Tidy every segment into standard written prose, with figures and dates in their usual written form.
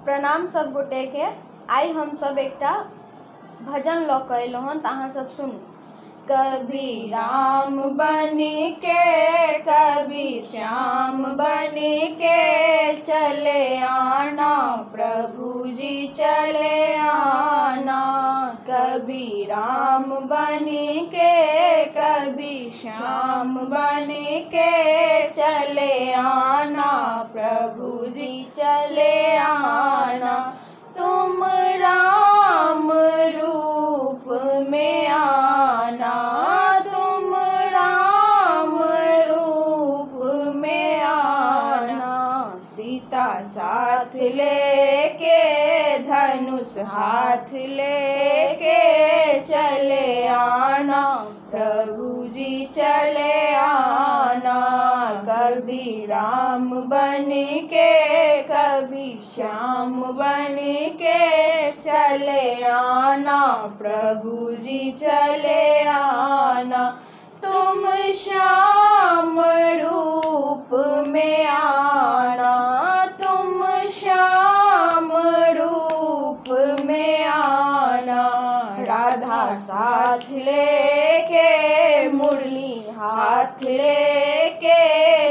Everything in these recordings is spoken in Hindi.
प्रणाम सब गोटे के। आई हम सब एकटा भजन लऽ कऽ अयलहुँ हन, तऽ अहाँ सब सुनू। कभी राम बनी के कभी श्याम बनी के चले आना, प्रभु जी चले आना। कभी राम बनी के कभी श्याम बनी के चले आना, प्रभु जी चले आना। तुम राम रूप में आना, तुम राम रूप में आना। सीता साथ लेके धनुष हाथ लेके चले आना, प्रभु जी चले आना। कभी राम बन के कभी श्याम बन के चले आना, प्रभु जी चले आना। तुम श्याम रूप में आना, तुम श्याम रूप में आना। राधा साथ लेके मुरली हाथ लेके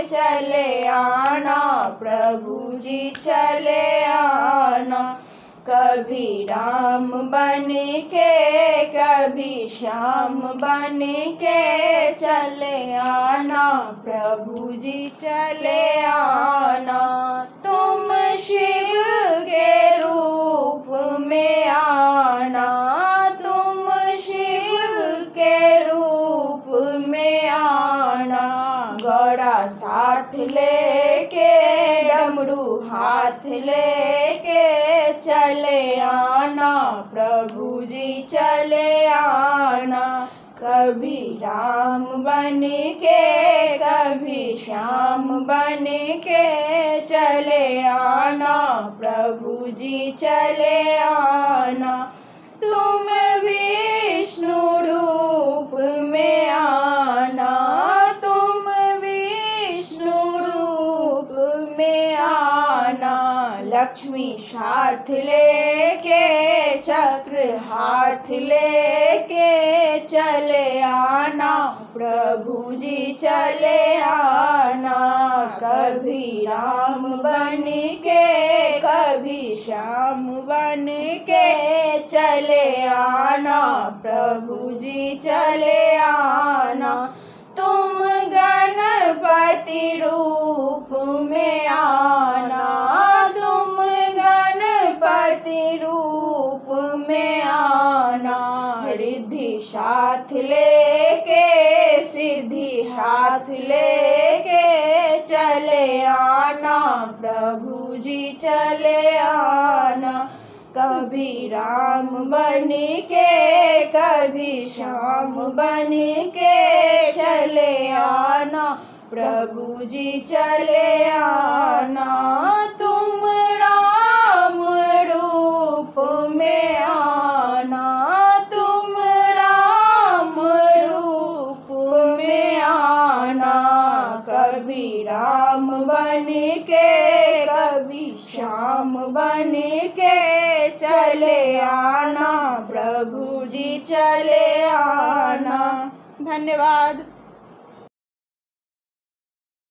चले आना, प्रभु जी चले आना। कभी राम बन के कभी श्याम बन के चले आना, प्रभु जी चले आना। तुम शिव के रूप में आना, तुम शिव के रूप में आना। गौरा साथ लेके डमरू हाथ लेके चले आना, प्रभु जी चले आना। कभी राम बन के कभी श्याम बन के चले आना, प्रभु जी चले आना। तुम विष्णु रूप में आना, तुम विष्णु रूप में आना। लक्ष्मी साथ लेके चक्र हाथ लेके चले आना, प्रभु जी चले आना। कभी राम बन के कभी श्याम बन के चले आना, प्रभु जी चले आना। तुम गणपति रूप में आना, तुम गणपति रूप में आना। रिद्धि साथ लेके सिद्धि हाथ लेके चले आना, प्रभु जी चले आना। कभी राम बन के कभी श्याम बन के चले आना, प्रभु जी चले आना। तुम राम रूप में आना, तुम राम रूप में आना। कभी राम बन के कभी श्याम बन के चले आना, प्रभु जी चले आना। धन्यवाद।